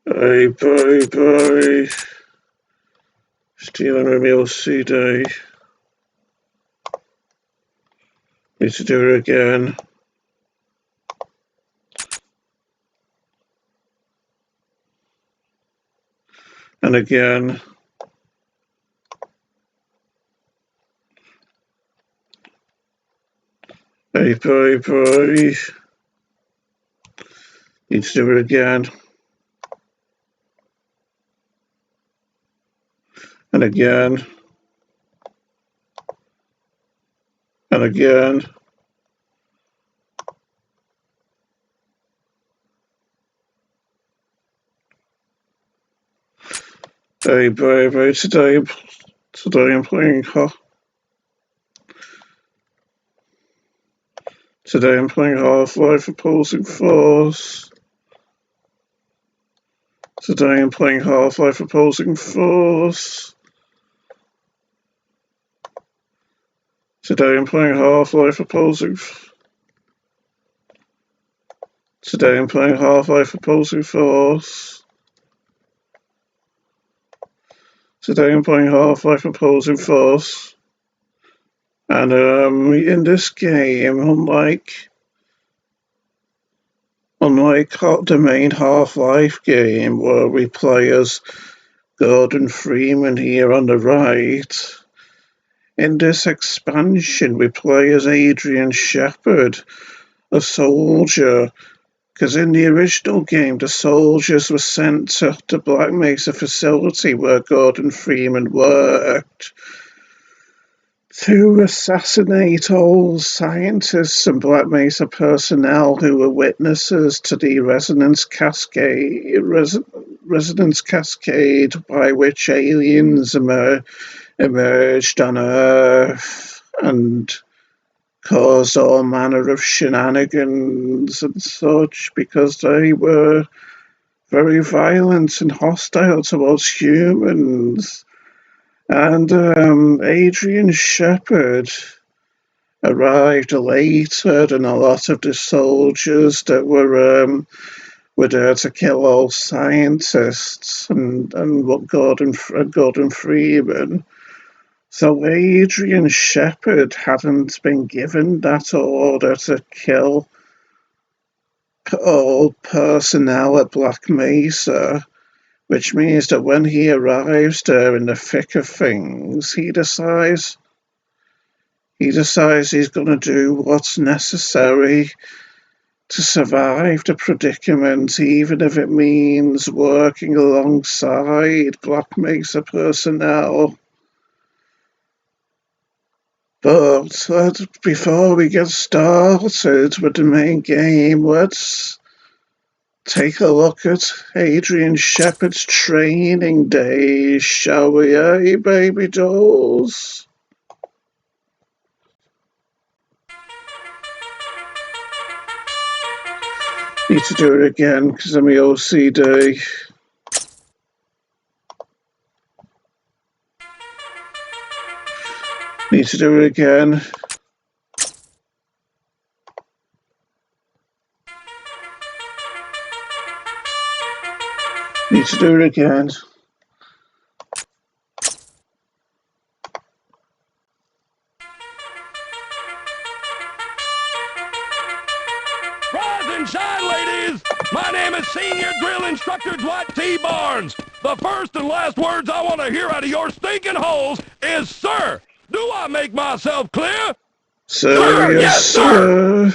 Hey, boy. Stealing with me OCD. Need to do it again. And again. Hey, boy. Need to do it again. And again. And again. Hey, boy. Today I'm playing Today I'm playing Half-Life Opposing Force. Today I'm playing Half-Life Opposing Force. Today I'm playing Half-Life Opposing Today I'm playing Half-Life Opposing Force. Today I'm playing Half-Life Opposing Force. And in this game, unlike the main Half-Life game where we play as Gordon Freeman here on the right, in this expansion we play as Adrian Shepard, a soldier. Because in the original game, the soldiers were sent to the Black Mesa facility where Gordon Freeman worked to assassinate all scientists and Black Mesa personnel who were witnesses to the resonance cascade by which aliens emerged on Earth and caused all manner of shenanigans and such because they were very violent and hostile towards humans. And Adrian Shepard arrived later than a lot of the soldiers that were there to kill all scientists and what Gordon Freeman. So Adrian Shepard hadn't been given that order to kill all personnel at Black Mesa, which means that when he arrives there in the thick of things, he decides he's going to do what's necessary to survive the predicament, even if it means working alongside Black Mesa personnel. But before we get started with the main game, let's take a look at Adrian Shepard's training days, shall we, baby dolls? Need to do it again because I'm OCD. Need to do it again. Need to do it again. Rise and shine, ladies! My name is Senior Drill Instructor Dwight T. Barnes. The first and last words I want to hear out of your stinking holes is, sir! Do I make myself clear? Sir, yes, sir.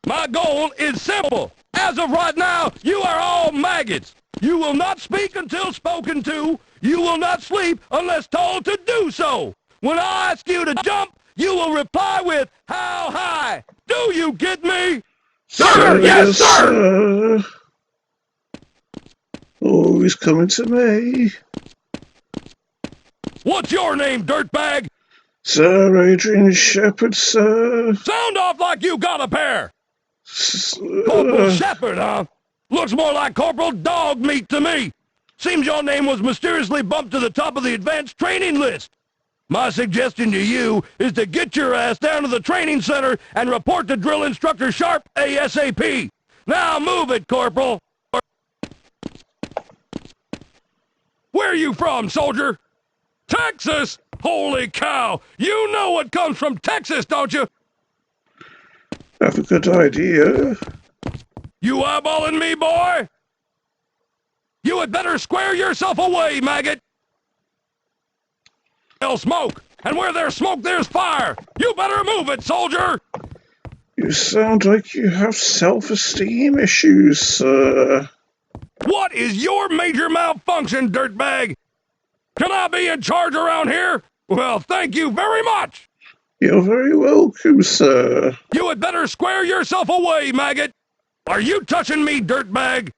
My goal is simple. As of right now, you are all maggots. You will not speak until spoken to. You will not sleep unless told to do so. When I ask you to jump, you will reply with, how high? Do you get me? Sir, yes, sir. Oh, he's coming to me. What's your name, dirtbag? Sir Adrian Shepard, sir. Sound off like you got a pair. Corporal Shepard, huh? Looks more like Corporal Dog Meat to me. Seems your name was mysteriously bumped to the top of the advanced training list. My suggestion to you is to get your ass down to the training center and report to Drill Instructor Sharp ASAP. Now move it, Corporal. Where are you from, soldier? Texas? Holy cow! You know what comes from Texas, don't you? Have a good idea. You eyeballing me, boy? You had better square yourself away, maggot! There's smoke, and where there's smoke, there's fire! You better move it, soldier! You sound like you have self-esteem issues, sir. What is your major malfunction, dirtbag? Can I be in charge around here? Well, thank you very much! You're very welcome, sir. You had better square yourself away, maggot! Are you touching me, dirtbag?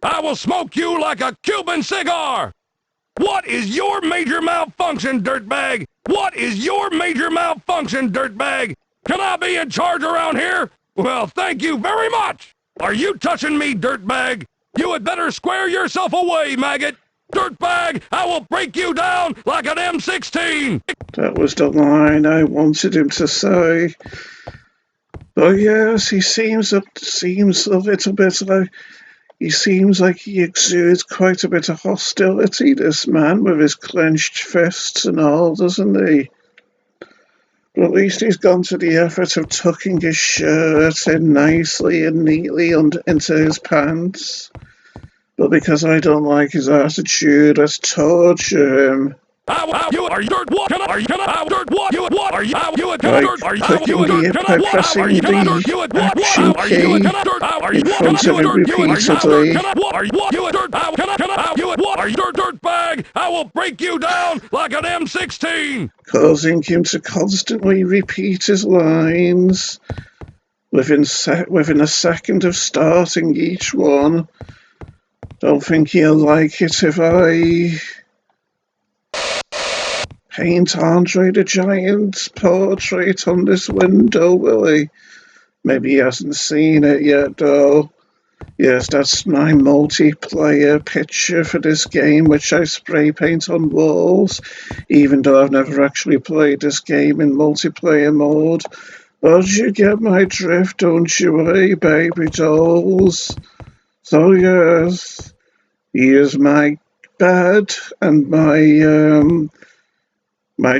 I will smoke you like a Cuban cigar! What is your major malfunction, dirtbag? What is your major malfunction, dirtbag? Can I be in charge around here? Well, thank you very much! Are you touching me, dirtbag? You had better square yourself away, maggot! Dirtbag, I will break you down like an M16! That was the line I wanted him to say. But yes, he seems a little bit like... He seems like he exudes quite a bit of hostility, this man, with his clenched fists and all, doesn't he? But at least he's gone to the effort of tucking his shirt in nicely and neatly into his pants. But because I don't like his attitude, let's torture him. You are dirt what? Are you dirt what? You what? Are you you dirt? Are By pressing the action key in front of him repeatedly. Are you dirt bag? I will break you down like an M16, causing him to constantly repeat his lines within a second of starting each one. Don't think he'll like it if I paint Andre the Giant's portrait on this window, will he? Maybe he hasn't seen it yet, though. Yes, that's my multiplayer picture for this game, which I spray paint on walls, even though I've never actually played this game in multiplayer mode. But you get my drift, don't you, eh, baby dolls? So yes, here's my bed and my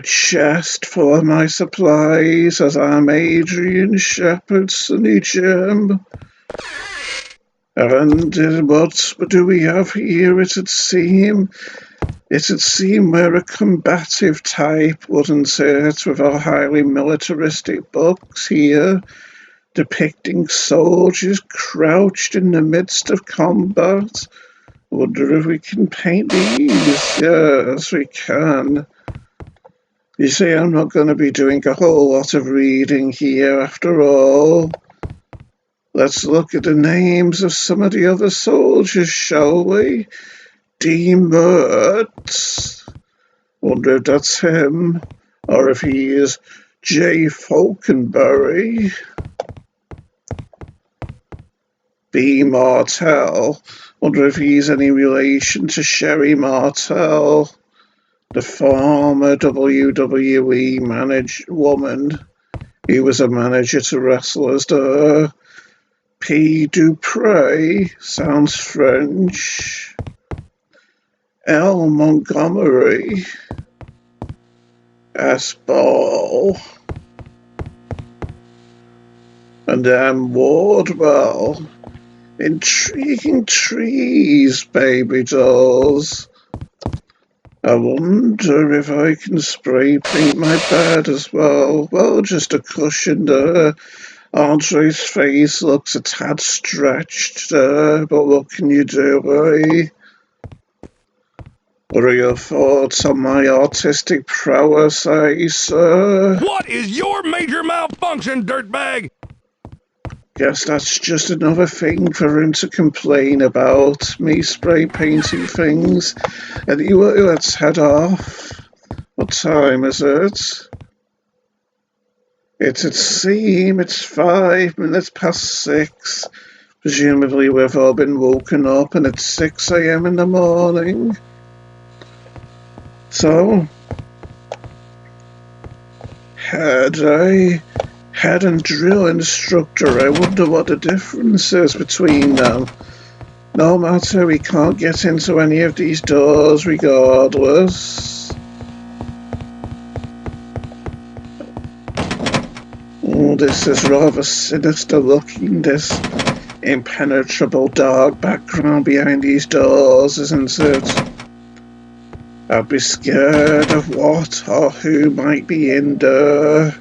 chest full of my supplies as I'm Adrian Shepherd's Sonny Jim. And what do we have here? It'd seem we're a combative type, wouldn't it, with our highly militaristic books here, depicting soldiers crouched in the midst of combat. Wonder if we can paint these. Yes, we can. You see, I'm not going to be doing a whole lot of reading here after all. Let's look at the names of some of the other soldiers, shall we? D. Mertz. Wonder if that's him, or if he is J. Falconberry. B. Martel. Wonder if he's any relation to Sherry Martel, the former WWE woman. He was a manager to wrestlers there. P. Dupre, sounds French. L. Montgomery. S. Ball. And M. Wardwell. Intriguing trees, baby dolls. I wonder if I can spray paint my bed as well. Well, just a cushion there. Andre's face looks a tad stretched there, but what can you do, eh? What are your thoughts on my artistic prowess, eh, sir? What is your major malfunction, dirtbag? Guess that's just another thing for him to complain about, me spray painting things. Anyway, let's head off. What time is it? It'd seem it's 5 minutes past 6. Presumably we've all been woken up and it's 6 a.m. in the morning. So, head and drill instructor. I wonder what the difference is between them. No matter, we can't get into any of these doors regardless. Oh, this is rather sinister looking, this impenetrable dark background behind these doors, isn't it? I'd be scared of what or who might be in there.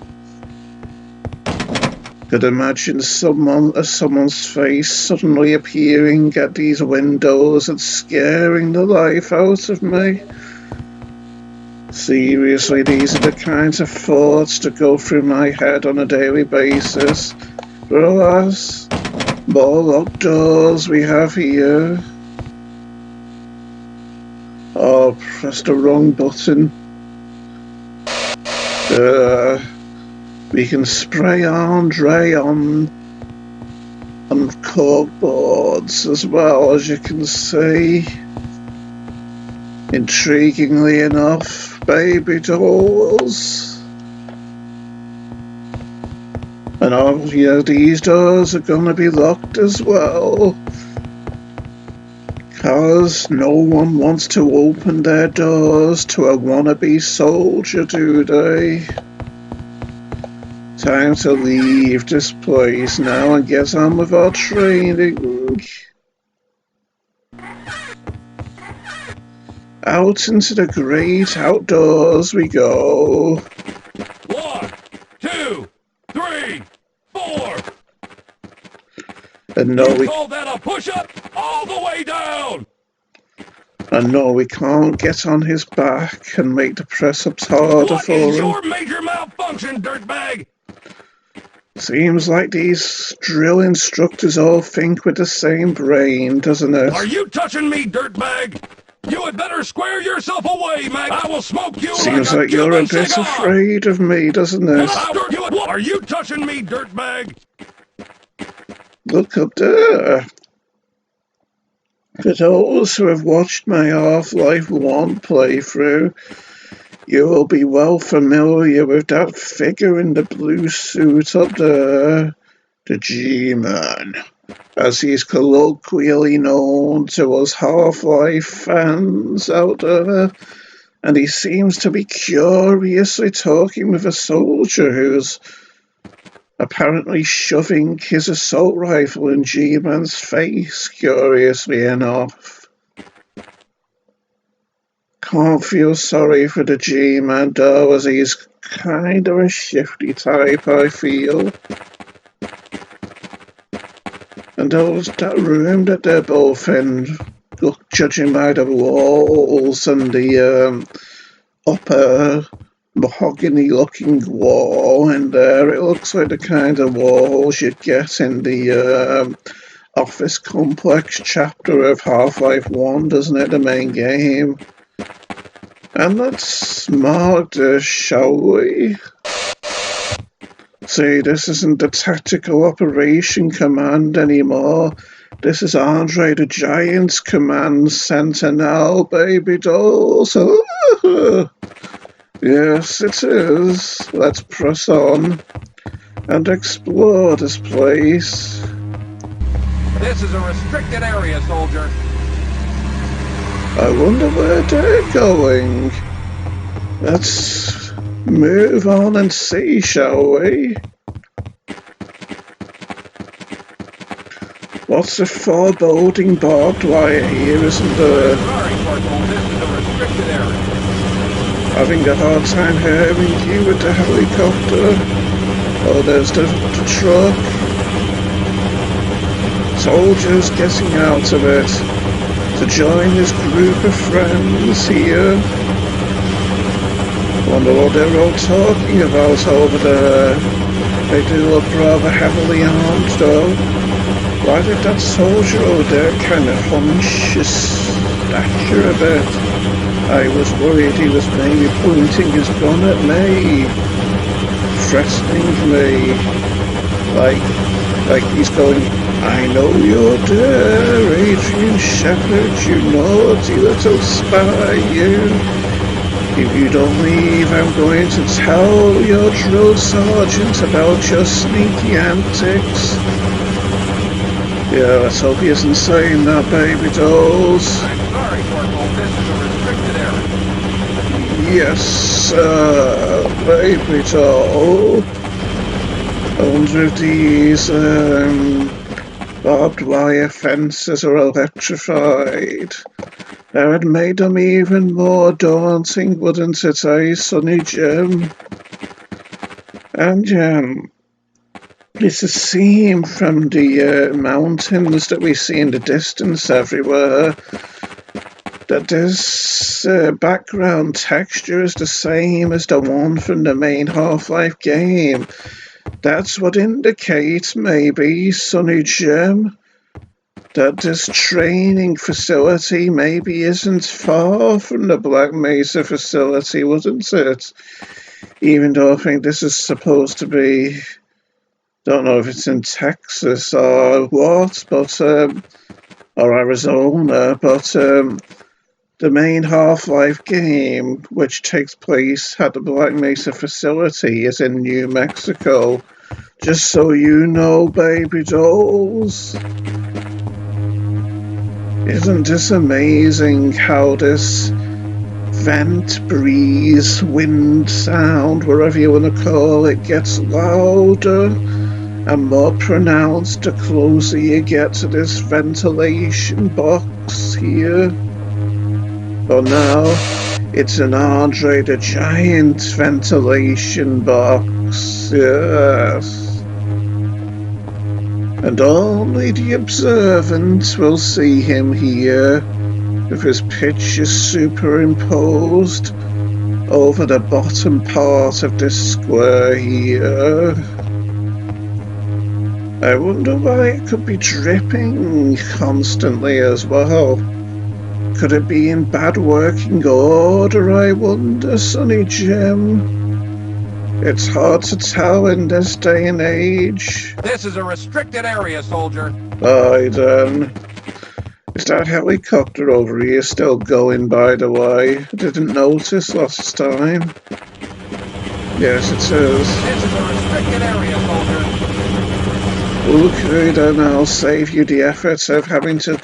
Could imagine someone's face suddenly appearing at these windows and scaring the life out of me. Seriously, these are the kinds of thoughts that go through my head on a daily basis. But alas, more locked doors we have here. Oh, pressed the wrong button. We can spray Andre on cork boards as well, as you can see. Intriguingly enough, baby dolls. And these doors are gonna be locked as well. Because no one wants to open their doors to a wannabe soldier, do they? Time to leave this place now and get on with our training. Out into the great outdoors we go. 1, 2, 3, 4. And no, You call that a push-up? All the way down! And no, we can't get on his back and make the press-ups harder What for is him. your major malfunction, dirtbag? Seems like these drill instructors all think with the same brain, doesn't it? Are you touching me, dirtbag? You had better square yourself away, Mag. I will smoke you Seems like like you're a Cuban bit cigar. afraid of me, doesn't it? Are you touching me, dirtbag? Look up there. For those who have watched my Half-Life 1 playthrough, you will be well familiar with that figure in the blue suit up there, the G-Man, as he's colloquially known to us Half-Life fans out there, and he seems to be curiously talking with a soldier who's apparently shoving his assault rifle in G-Man's face, curiously enough. Can't feel sorry for the G-Man though, as he's kind of a shifty type, I feel. And that room that they're both in, judging by the walls and the upper mahogany-looking wall in there, it looks like the kind of walls you'd get in the office complex chapter of Half-Life 1, doesn't it, the main game? And let's mark this, shall we? See, this isn't the Tactical Operation Command anymore. This is Andre the Giant's Command Sentinel, baby dolls. Yes, it is. Let's press on and explore this place. This is a restricted area, soldier. I wonder where they're going. Let's move on and see, shall we? Lots of foreboding barbed wire here, isn't there? Sorry, Corporal, this is a restricted area. Having a hard time hearing you with the helicopter. Oh, there's the truck. Soldiers getting out of it to join this group of friends here. Wonder what they're all talking about over there. They do look rather heavily armed though. Why did that soldier over there kind of hunch his stature a bit? I was worried he was maybe pointing his gun at me, threatening me, like he's going, I know you're there, Adrian Shepherd, you naughty little spy, you. If you don't leave, I'm going to tell your drill sergeant about your sneaky antics. Yeah, let's hope he isn't saying that, baby dolls. I'm sorry, Corporal. This is a restricted area. Yes, baby doll. I wonder if these barbed wire fences are electrified. That would make them even more daunting, wouldn't it, eh, Sonny Jim? And it's a scene from the mountains that we see in the distance everywhere. That this background texture is the same as the one from the main Half-Life game. That's what indicates, maybe, Sonny Jim, that this training facility maybe isn't far from the Black Mesa facility, wouldn't it? Even though I think this is supposed to be, don't know if it's in Texas or what, but or Arizona, but the main Half-Life game, which takes place at the Black Mesa facility, is in New Mexico. Just so you know, baby dolls. Isn't this amazing how this vent, breeze, wind, sound, whatever you want to call it, gets louder and more pronounced the closer you get to this ventilation box here? Oh, now it's an Andre the Giant ventilation box, yes. And only the observant will see him here, with his picture superimposed over the bottom part of this square here. I wonder why it could be dripping constantly as well. Could it be in bad working order, I wonder, Sonny Jim? It's hard to tell in this day and age. This is a restricted area, soldier. Aye then. Is that helicopter over here still going, by the way? I didn't notice last time. Yes, it is. This is a restricted area, soldier. Okay, then I'll save you the effort of having to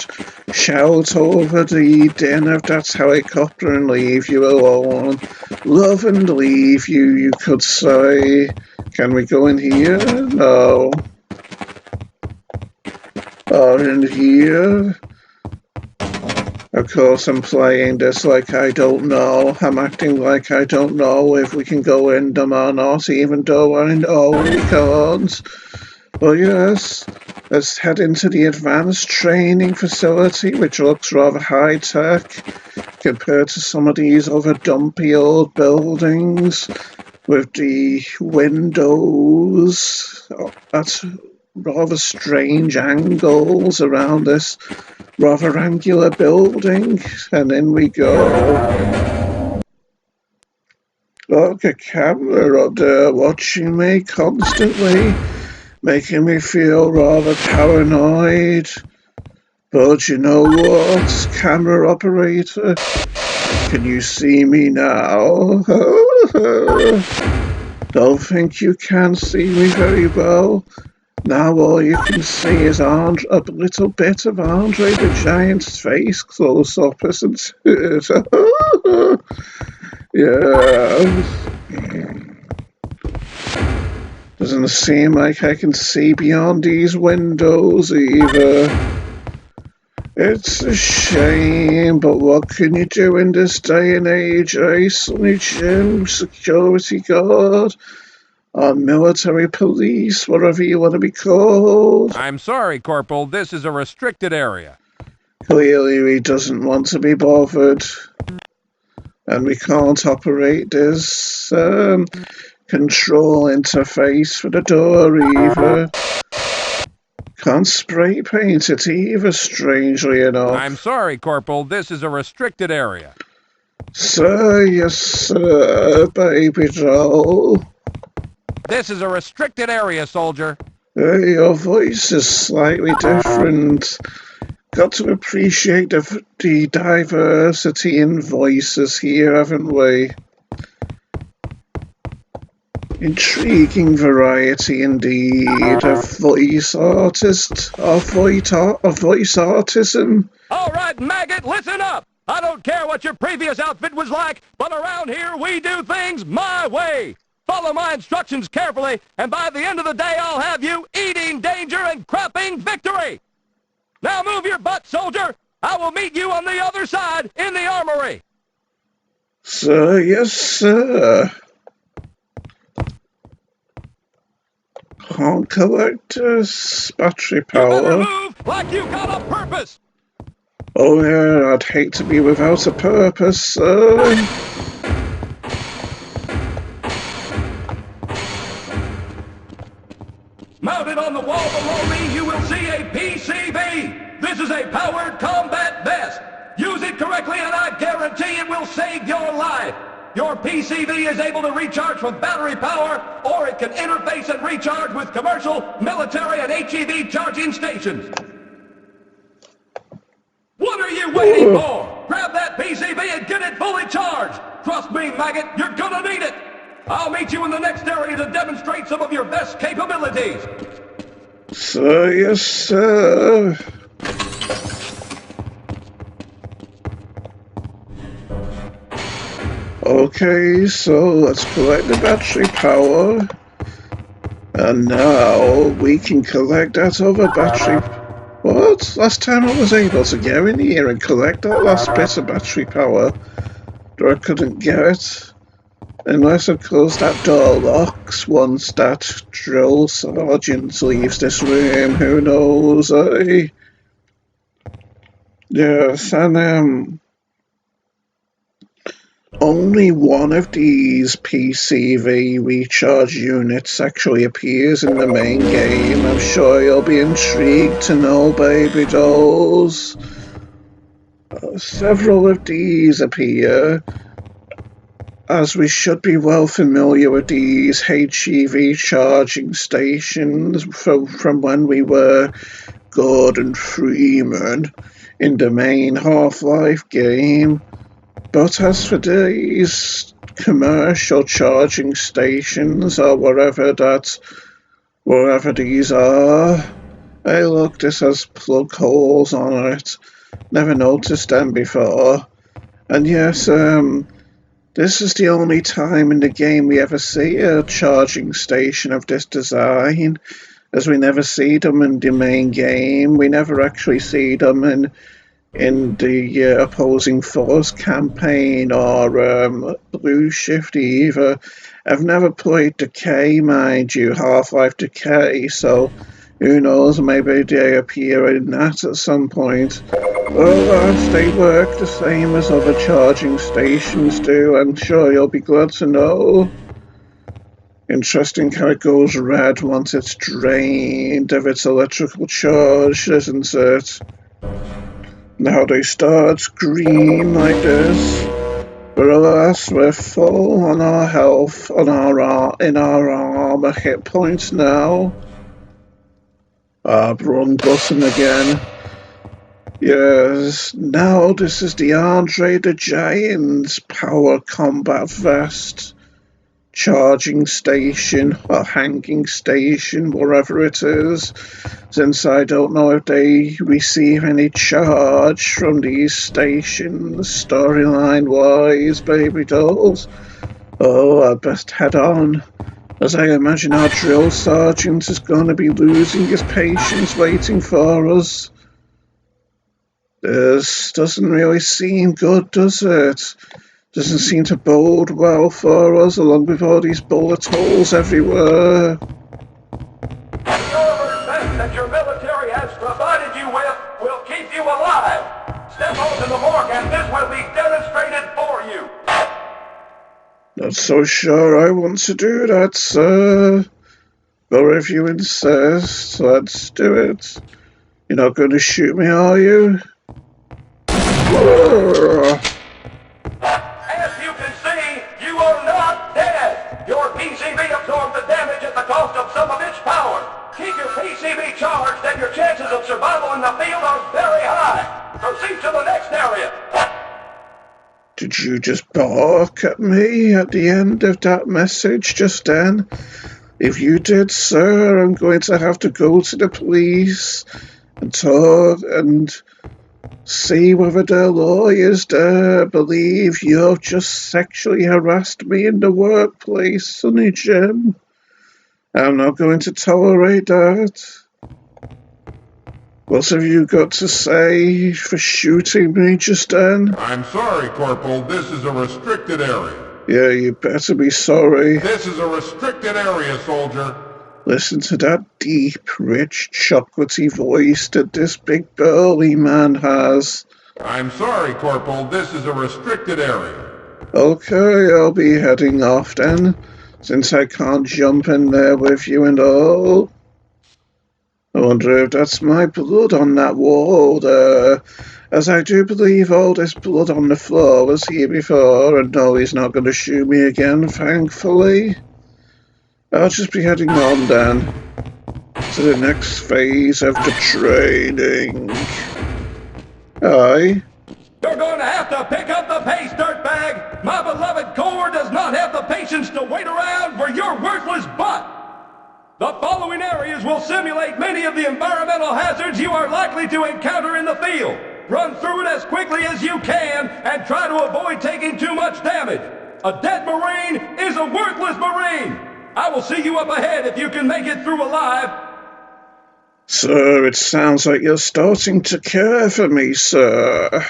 shout over the din of that helicopter and leave you alone. Love and leave you, you could say. Can we go in here? No. Or in here? Of course, I'm playing this like I don't know. I'm acting like I don't know if we can go in them or not, even though I know we can't. Well, yes, let's head into the advanced training facility, which looks rather high-tech compared to some of these other dumpy old buildings with the windows at rather strange angles around this rather angular building. And in we go. Look, a camera up there watching me constantly, making me feel rather paranoid. But you know what, camera operator? Can you see me now? Don't think you can see me very well. Now all you can see is a little bit of Andre the Giant's face close up, isn't it? Yes. Doesn't seem like I can see beyond these windows either. It's a shame, but what can you do in this day and age, eh, Sonny Jim, security guard, or military police, whatever you want to be called? I'm sorry, Corporal. This is a restricted area. Clearly he doesn't want to be bothered. And we can't operate this control interface for the door either. Can't spray paint it either, strangely enough. I'm sorry, Corporal. This is a restricted area. Sir, yes, sir, baby doll. This is a restricted area, soldier. Your voice is slightly different. Got to appreciate the diversity in voices here, haven't we? Intriguing variety indeed of voice artist, of voice artism. All right, maggot, listen up. I don't care what your previous outfit was like, but around here we do things my way. Follow my instructions carefully, and by the end of the day I'll have you eating danger and crapping victory. Now move your butt, soldier. I will meet you on the other side in the armory. Sir, yes, sir. Can't collect battery You better power. move like you got a purpose. Oh yeah, I'd hate to be without a purpose, sir. Mounted on the wall below me, you will see a PCV. This is a powered combat vest. Use it correctly and I guarantee it will save your life. Your PCV is able to recharge from battery power, or it can interface and recharge with commercial, military, and HEV charging stations. What are you waiting for? Grab that PCV and get it fully charged. Trust me, maggot, you're gonna need it. I'll meet you in the next area to demonstrate some of your best capabilities. Sir, yes, sir. Okay, so let's collect the battery power. And now we can collect that other battery. What? Last time I was able to go in here and collect that last bit of battery power, but I couldn't get it. Unless, of course, that door locks once that drill sergeant leaves this room. Who knows, eh? Yes, and only one of these PCV recharge units actually appears in the main game. I'm sure you'll be intrigued to know, baby dolls. Several of these appear, as we should be well familiar with these HEV charging stations from when we were Gordon Freeman in the main Half-Life game. But as for these commercial charging stations or wherever these are, hey look, this has plug holes on it. Never noticed them before. And yes, this is the only time in the game we ever see a charging station of this design, as we never see them in the main game. We never actually see them in the opposing force campaign or Blue Shift either. I've never played Decay, mind you, Half-Life Decay, so who knows, maybe they appear in that at some point. Well, they work the same as other charging stations do, I'm sure you'll be glad to know. Interesting how it goes red once it's drained of its electrical charge, isn't it? Now they start green like this. But alas, we're full on our health, in our armor hit points now. Wrong button again. Yes, now this is the Andre the Giant's power combat vest. Charging station or hanging station, wherever it is, since I don't know if they receive any charge from these stations, storyline wise, baby dolls. Oh, I'd best head on, as I imagine our drill sergeant is going to be losing his patience waiting for us. This doesn't really seem good, does it? Doesn't seem to bode well for us, along with all these bullet holes everywhere. The armored vest that your military has provided you with will keep you alive. Step onto the morgue and this will be demonstrated for you. Not so sure I want to do that, sir. But if you insist, let's do it. You're not going to shoot me, are you? As you can see, you are not dead. Your PCV absorbed the damage at the cost of some of its power. Keep your PCV charged and your chances of survival in the field are very high. Proceed to the next area. Did you you just bark at me at the end of that message just then? If you did, sir, I'm going to have to go to the police and talk and see whether the lawyers there believe you've just sexually harassed me in the workplace, Sonny Jim. I'm not going to tolerate that. What have you got to say for shooting me just then? I'm sorry, Corporal. This is a restricted area. Yeah, you better be sorry. This is a restricted area, soldier. Listen to that deep, rich, chocolatey voice that this big burly man has. I'm sorry, Corporal. This is a restricted area. Okay, I'll be heading off then, since I can't jump in there with you and all. I wonder if that's my blood on that wall there, as I do believe all this blood on the floor was here before, and no, he's not going to shoot me again, thankfully. I'll just be heading on then, to the next phase of the training. Aye? You're going to have to pick up the pace, dirtbag! My beloved Corps does not have the patience to wait around for your worthless butt! The following areas will simulate many of the environmental hazards you are likely to encounter in the field. Run through it as quickly as you can and try to avoid taking too much damage. A dead Marine is a worthless Marine! I will see you up ahead if you can make it through alive. Sir, it sounds like you're starting to care for me, sir.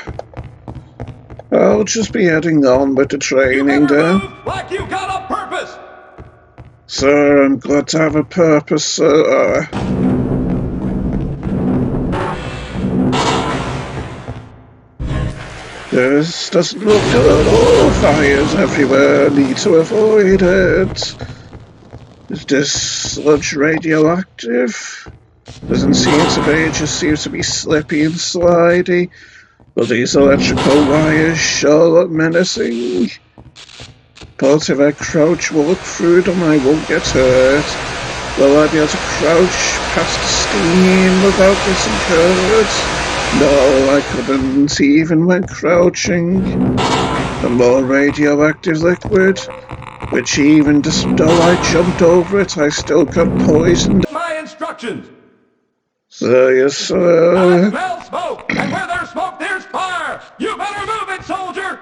I'll just be heading on with the training then. Move like you got a purpose! Sir, I'm glad to have a purpose, sir. This doesn't look good. Oh, fires everywhere. Need to avoid it. Is this sludge radioactive? Doesn't seem to be. It just seems to be slippy and slidey. But these electrical wires sure look menacing. But if I crouch, walk through them, I won't get hurt. Will I be able to crouch past the steam without getting hurt? No, I couldn't, even when crouching. The more radioactive liquid, which even though I jumped over it, I still got poisoned. My instructions! So, yes, I sir. smell smoke, and where there's smoke, there's fire! You better move it, soldier!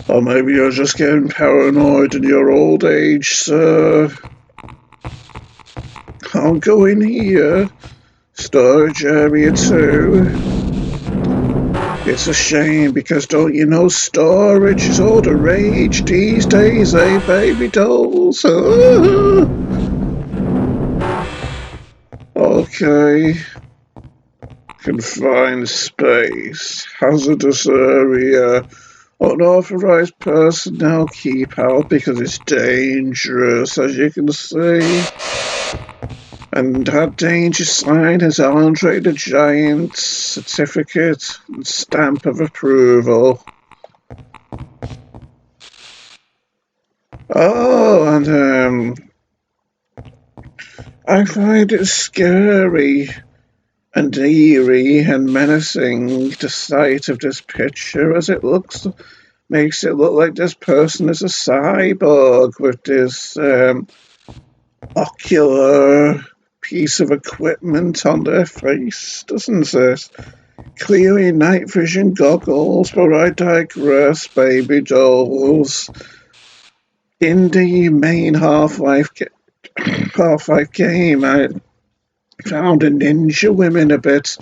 Or maybe you're just getting paranoid in your old age, sir. Can't go in here. Storage area 2. It's a shame, because don't you know storage is all the rage these days, eh, baby dolls? Okay. Confined space. Hazardous area. Unauthorized personnel keep out because it's dangerous, as you can see. And that danger sign is Andre the Giant's certificate and stamp of approval. Oh, and I find it scary and eerie and menacing, the sight of this picture, as it makes it look like this person is a cyborg with this ocular piece of equipment on their face, doesn't it? Clearly night vision goggles, but I digress, baby dolls. In the main Half-Life game, I found the ninja women a bit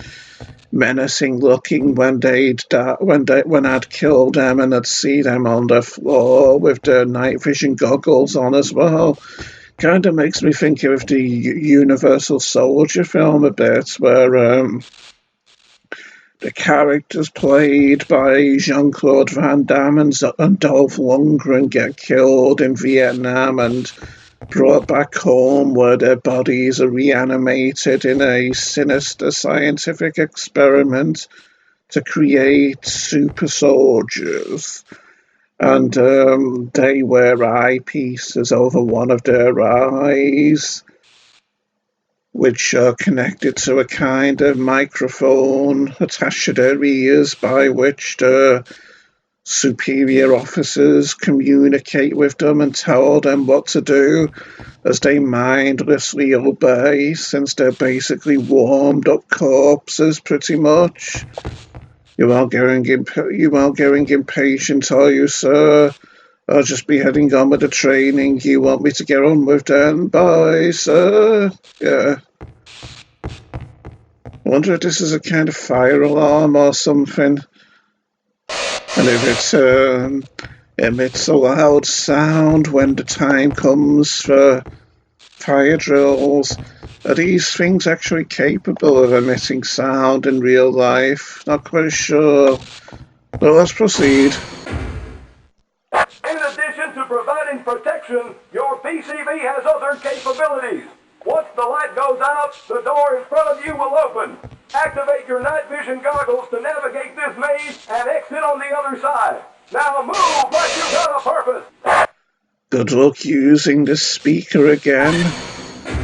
menacing looking when I'd kill them and I'd see them on the floor with their night vision goggles on as well. Kind of makes me think of the Universal Soldier film a bit, where the characters played by Jean-Claude Van Damme and Dolph Lundgren get killed in Vietnam and brought back home, where their bodies are reanimated in a sinister scientific experiment to create super soldiers. And they wear eyepieces over one of their eyes, which are connected to a kind of microphone attached to their ears, by which the Superior officers communicate with them and tell them what to do as they mindlessly obey, since they're basically warmed up corpses pretty much. You are getting impatient, are you, sir? I'll just be heading on with the training you want me to get on with then. Bye, sir. Yeah. I wonder if this is a kind of fire alarm or something. And if it emits a loud sound when the time comes for fire drills. Are these things actually capable of emitting sound in real life? Not quite sure. Well, let's proceed. In addition to providing protection, your PCV has other capabilities. Once the light goes out, the door in front of you will open. Activate your night vision goggles to navigate this maze and exit on the other side. Now move like you've got a purpose. Good luck using this speaker again.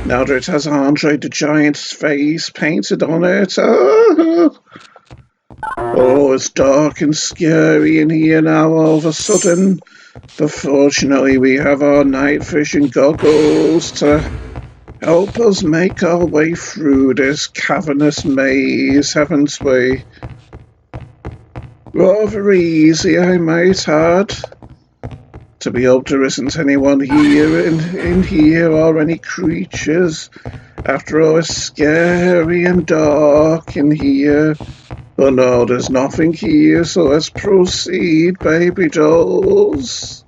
Now that it has Andre the Giant's face painted on it. Oh, it's dark and scary in here now all of a sudden. But fortunately we have our night vision goggles to help us make our way through this cavernous maze, haven't we? Rather easy, I might add. To be able there isn't anyone here in here or any creatures. After all, it's scary and dark in here. Oh no, there's nothing here, so let's proceed, baby dolls.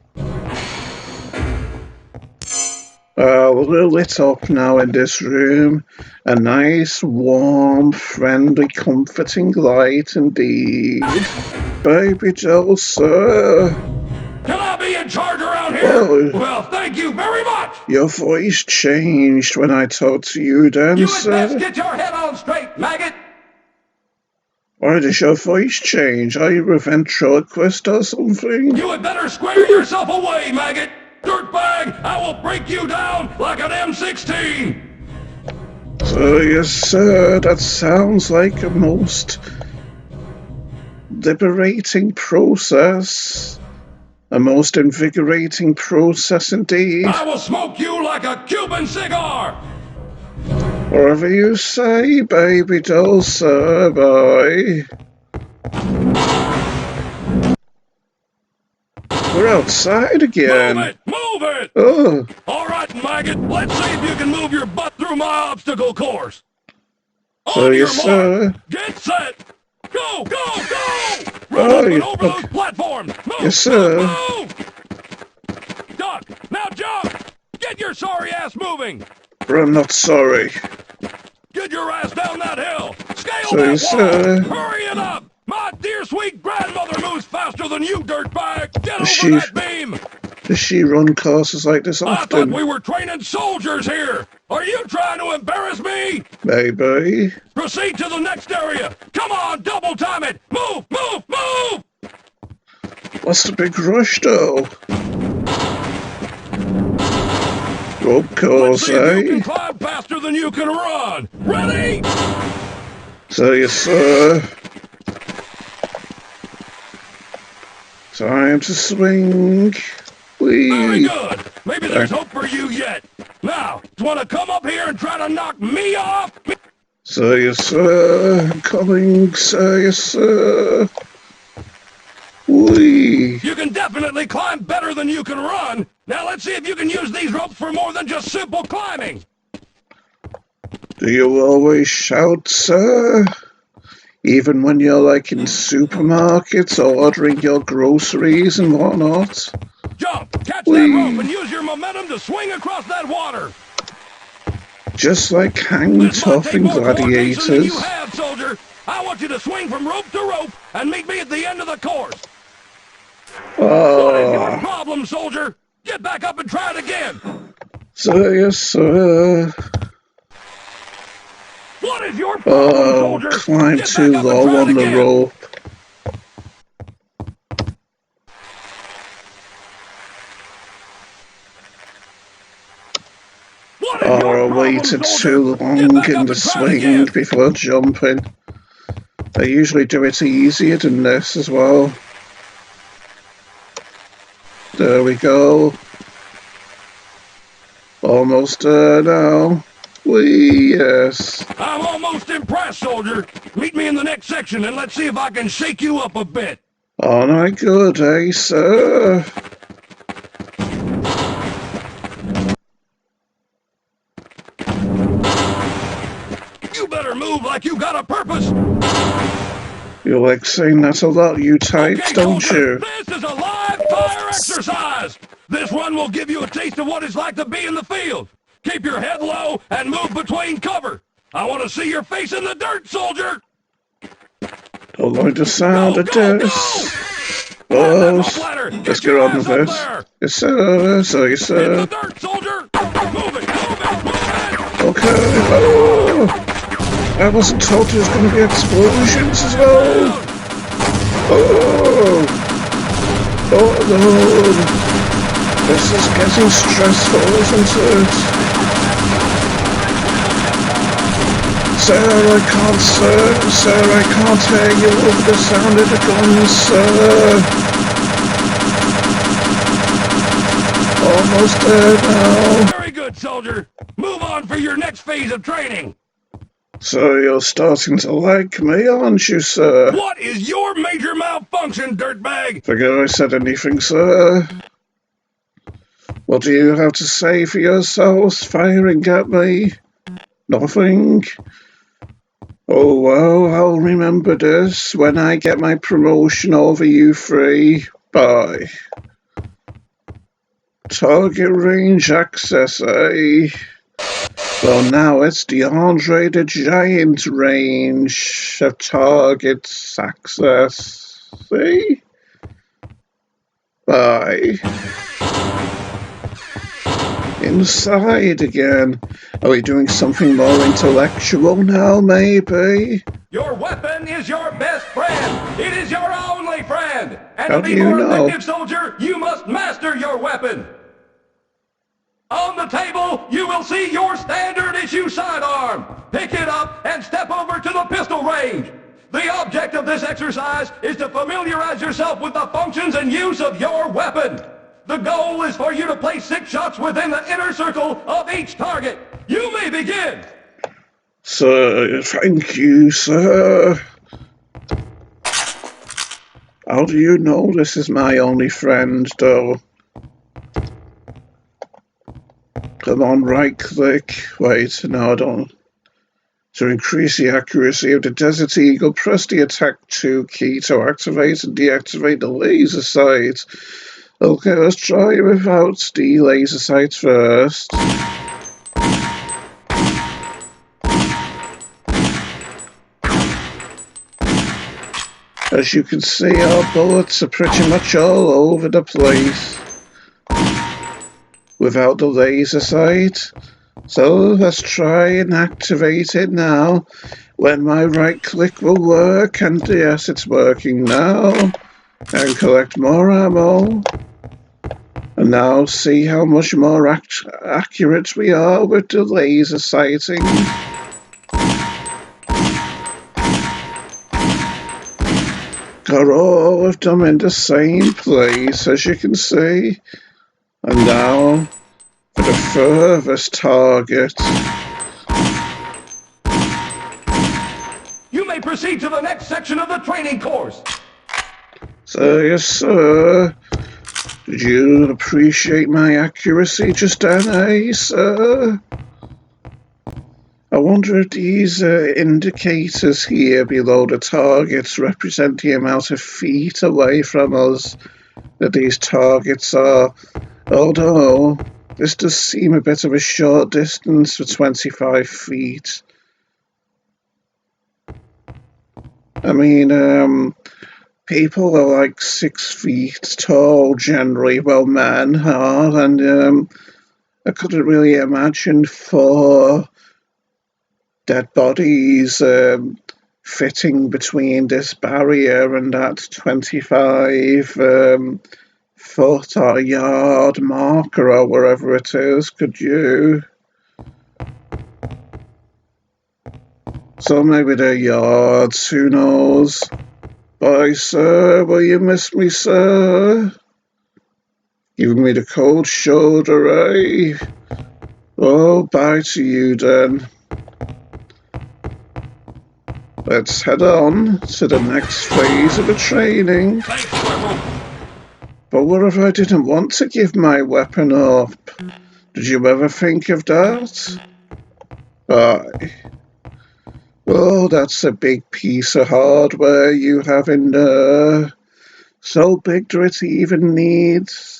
We're lit up now in this room. A nice, warm, friendly, comforting light indeed. Baby doll, sir. Can I be in charge around here? Oh, well, thank you very much. Your voice changed when I talked to you then, You sir. had best get your head on straight, maggot. Why does your voice change? Are you a ventriloquist or something? You had better square yourself away, maggot. Dirtbag, I will break you down like an M16. So, yes, sir, that sounds like a most liberating process. A most invigorating process indeed. I will smoke you like a Cuban cigar. Whatever you say, baby doll, sir, boy. We're outside again. Move it! Move it! Oh. All right, maggot, let's see if you can move your butt through my obstacle course. So On your yes, sir. mark, get set, go, go, go! Run Oh, up and you- over those platforms. Move, Yes, sir. move! Duck, now jump! Get your sorry ass moving! But I'm not sorry. Get your ass down that hill! Scale So that wall! yes, sir. Hurry it up! My dear sweet grandmother moves faster than you, dirtbag! Get Is over she- that beam! Does she run courses like this I thought often? we were training soldiers here! Are you trying to embarrass me? Maybe. Proceed to the next area! Come on, double time it! Move, move, move! What's the big rush, though? Rope Let's course, see if you can eh? climb faster than you can run! Ready? So yes, sir. Time to swing. Very Whee! good! Maybe there's hope for you yet! Now, do you want to come up here and try to knock me off? So yes, sir. I'm coming, sir, yes, sir. Whee! You can definitely climb better than you can run! Now let's see if you can use these ropes for more than just simple climbing! Do you always shout, sir? Even when you're like in supermarkets or ordering your groceries and whatnot? Jump! Catch Whee! that rope and use your momentum to swing across that water! Just like Hang This might Tough take in more coordination than you Gladiators. have, soldier! I want you to swing from rope to rope and meet me at the end of the course! What is your Oh, problem, soldier? Get back up and try it again! so yes, sir. What is your problem, Oh, soldier? climb Get too back up and low try it on the again. rope. What is your Or I problem, waited soldier? too Get long back in up the and try it swing again. before jumping. They usually do it easier than this as well. There we go. Almost there now. Yes. I'm almost impressed, soldier. Meet me in the next section and let's see if I can shake you up a bit. On I good, eh, sir? You better move like you got a purpose. You like saying that a lot, you types, Okay, don't soldier, you? this is a live fire exercise. This run will give you a taste of what it's like to be in the field. Keep your head low and move between cover. I want to see your face in the dirt, soldier. Don't like the sound Go, of go, this. go! Grab that Boss, rope ladder. let's Get get your on ass with up this. there. Yes, sir. Sorry, In sir. the dirt, soldier. Move it, move it, move it. Okay. Oh, I wasn't told there was going to be explosions as well. Oh, oh no. This is getting stressful, isn't it? Sir, I can't, sir. Sir, I can't hear you over the sound of the guns, sir. Almost there now. Very good, soldier. Move on for your next phase of training. So you're starting to like me, aren't you, sir? What is your major malfunction, dirtbag? Forget I said anything, sir. What do you have to say for yourselves, firing at me? Nothing? Oh, well, I'll remember this when I get my promotion over you three. Bye. Target range access, eh? Well, now it's the Andre the Giant range of targets access. See? Bye. Inside again. Are we doing something more intellectual now, maybe? Your weapon is your best friend. It is your only friend. And How to do be you more know? effective, soldier, you must master your weapon. On the table, you will see your standard issue sidearm. Pick it up and step over to the pistol range. The object of this exercise is to familiarize yourself with the functions and use of your weapon. The goal is for you to place 6 shots within the inner circle of each target. You may begin. Sir, thank you, sir. How do you know this is my only friend, though? Come on, right-click. Wait, no, I don't. To increase the accuracy of the Desert Eagle, press the Attack 2 key to activate and deactivate the laser sight. Okay, let's try it without the laser sight first. As you can see, our bullets are pretty much all over the place without the laser sight. So let's try and activate it now when my right click will work, and yes, it's working now. And collect more ammo. And now see how much more accurate we are with the laser sighting. Got all of them in the same place, as you can see. And now for the furthest target. You may proceed to the next section of the training course. So, yes, sir. Did you appreciate my accuracy just then, eh, sir? I wonder if these indicators here below the targets represent the amount of feet away from us that these targets are. Although, this does seem a bit of a short distance for 25 feet. I mean, people are like 6 feet tall generally, well, men are, and I couldn't really imagine 4 dead bodies fitting between this barrier and that 25 foot or yard marker or wherever it is, could you? So maybe they're yards, who knows? Bye, sir. Will you miss me, sir? Giving me the cold shoulder, eh? Oh, bye to you then. Let's head on to the next phase of the training. Thanks, Corporal. But what if I didn't want to give my weapon up? Did you ever think of that? Aye. Oh, that's a big piece of hardware you have in there. So big that it even needs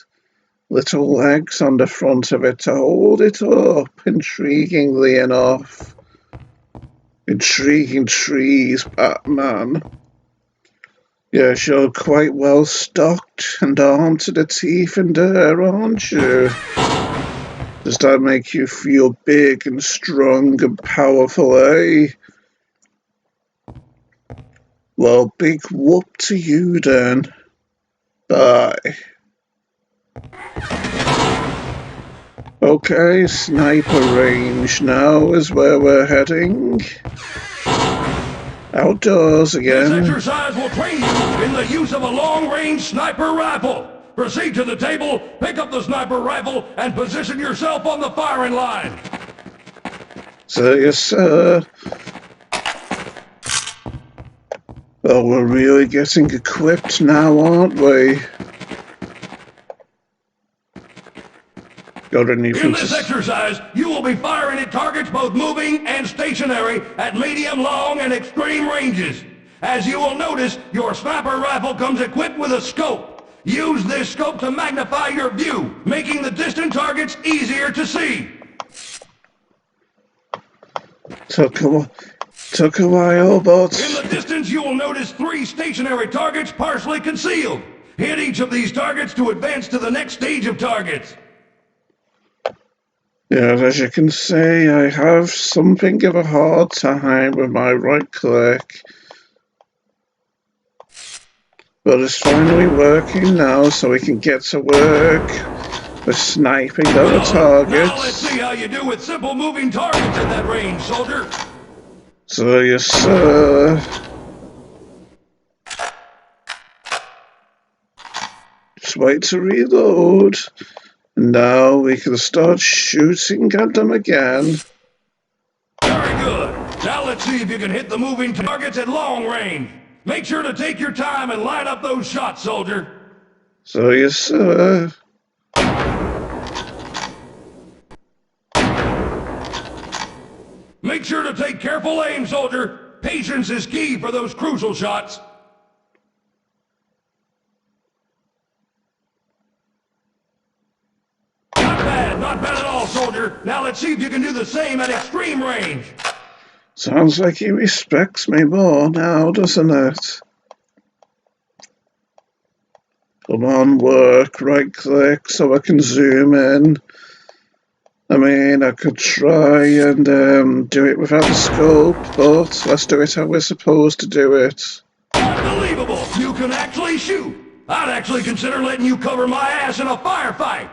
little legs on the front of it to hold it up, intriguingly enough. Intriguing trees, Batman. Yes, you're quite well stocked and armed to the teeth in there, aren't you? Does that make you feel big and strong and powerful, eh? Well, big whoop to you then. Bye. Okay, sniper range now is where we're heading. Outdoors This again. exercise will train you in the use of a long-range sniper rifle. Proceed to the table, pick up the sniper rifle, and position yourself on the firing line. So, yes, sir. Well, we're really getting equipped now, aren't we? Got anything In this exercise, you will be firing at targets both moving and stationary at medium, long, and extreme ranges. As you will notice, your sniper rifle comes equipped with a scope. Use this scope to magnify your view, making the distant targets easier to see. Took a while, but... In the distance, you will notice 3 stationary targets partially concealed. Hit each of these targets to advance to the next stage of targets. Yeah, as you can see, I have something of a hard time with my right click. But it's finally working now, so we can get to work with sniping other targets. Now let's see how you do with simple moving targets at that range, soldier. So, yes, sir. Just wait to reload. Now we can start shooting at them again. Very good. Now let's see if you can hit the moving targets at long range. Make sure to take your time and line up those shots, soldier. So, yes, sir. Make sure to take careful aim, soldier. Patience is key for those crucial shots. Not bad at all, soldier. Now let's see if you can do the same at extreme range. Sounds like he respects me more now, doesn't it? Come on, work, right click so I can zoom in. I mean, I could try and do it without the scope, but let's do it how we're supposed to do it. Unbelievable! You can actually shoot! I'd actually consider letting you cover my ass in a firefight!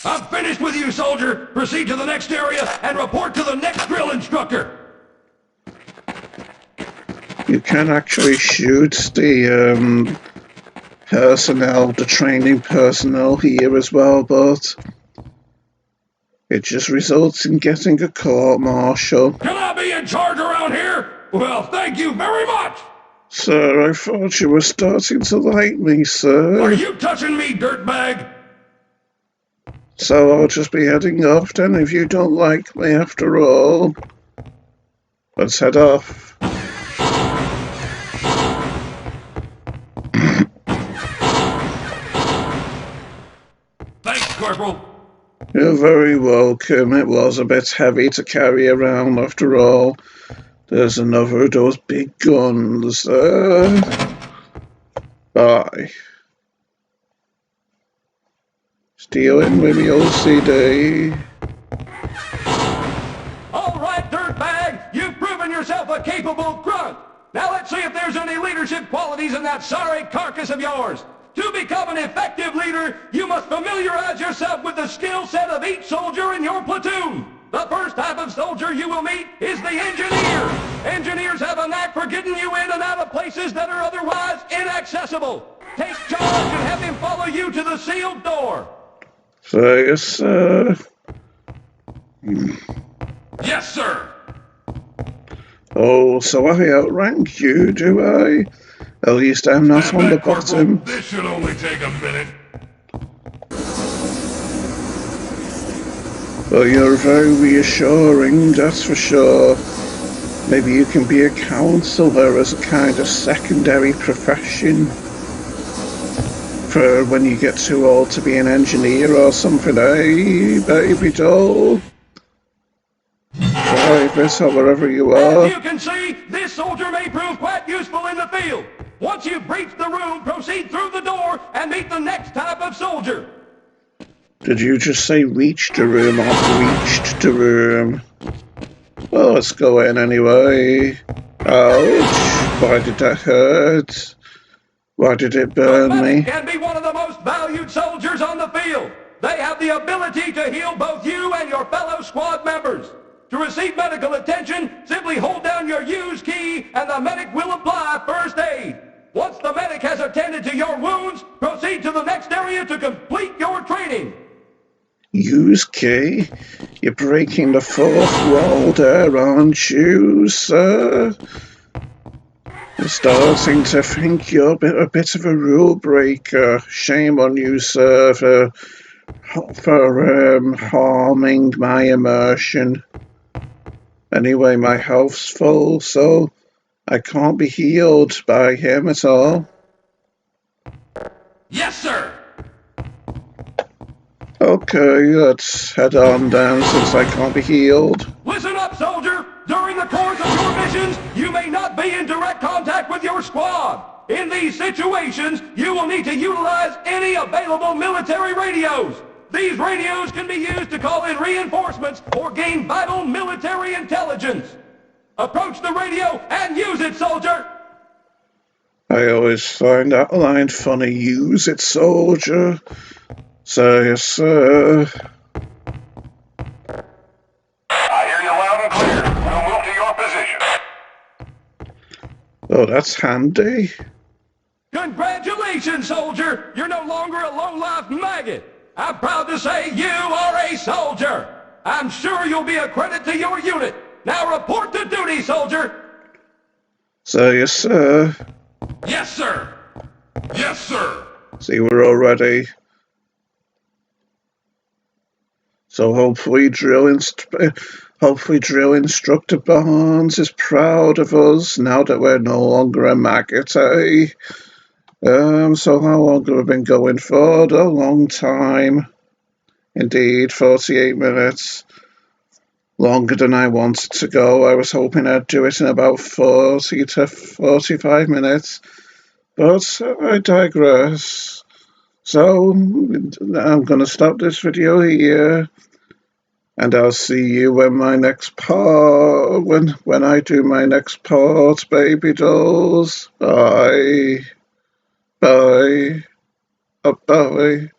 I'm finished with you, soldier! Proceed to the next area and report to the next drill instructor! You can actually shoot the personnel, the training personnel here as well, but it just results in getting a court-martial. Can I be in charge around here? Well, thank you very much! Sir, I thought you were starting to like me, sir. Are you touching me, dirtbag? So I'll just be heading off then if you don't like me after all. Let's head off. Thanks, Corporal. You're very welcome. It was a bit heavy to carry around after all. There's another of those big guns there. Bye. Stealing with me OCD. All right, dirtbag, you've proven yourself a capable grunt. Now let's see if there's any leadership qualities in that sorry carcass of yours. To become an effective leader, you must familiarize yourself with the skill set of each soldier in your platoon. The first type of soldier you will meet is the engineer. Engineers have a knack for getting you in and out of places that are otherwise inaccessible. Take charge and have him follow you to the sealed door. So, yes, sir. Yes, sir. Oh, so I outrank you, do I? At least I'm not on the bottom. This should only take a minute. Well, you're very reassuring, that's for sure. Maybe you can be a counselor as a kind of secondary profession for when you get too old to be an engineer or something, eh, baby doll? Private or wherever you As are. you can see, this soldier may prove quite useful in the field. Once you've breached the room, proceed through the door and meet the next type of soldier. Did you just say reached the room or breached the room? Well, let's go in anyway. Ouch. Why did that hurt? Why did it The burn medic me? can be one of the most valued soldiers on the field. They have the ability to heal both you and your fellow squad members. To receive medical attention, simply hold down your use key and the medic will apply first aid. Once the medic has attended to your wounds, proceed to the next area to complete your training. Use key? You're breaking the fourth wall there, aren't you, sir? I'm starting to think you're a bit of a rule breaker. Shame on you, sir, for harming my immersion. Anyway, my health's full, so I can't be healed by him at all. Yes, sir. Okay, let's head on down since I can't be healed. Listen up, soldier. During the course of your missions, you may not be in direct contact with your squad. In these situations, you will need to utilize any available military radios. These radios can be used to call in reinforcements or gain vital military intelligence. Approach the radio and use it, soldier. I always find that line funny. Use it, soldier. So, yes, sir. I hear you loud and clear. We'll move to your position. Oh, that's handy. Congratulations, soldier. You're no longer a low-life maggot. I'm proud to say you are a soldier. I'm sure you'll be a credit to your unit. Now report to duty, soldier. So, yes, sir. Yes, sir. Yes, sir. See, we're all ready. So hopefully drill instructor Barnes is proud of us now that we're no longer a maggot, eh? So how long have we been going for? A long time. Indeed, 48 minutes. Longer than I wanted to go. I was hoping I'd do it in about 40 to 45 minutes. But I digress. So I'm going to stop this video here. And I'll see you when my next part, when I do my next part, baby dolls. Bye. Bye. Bye.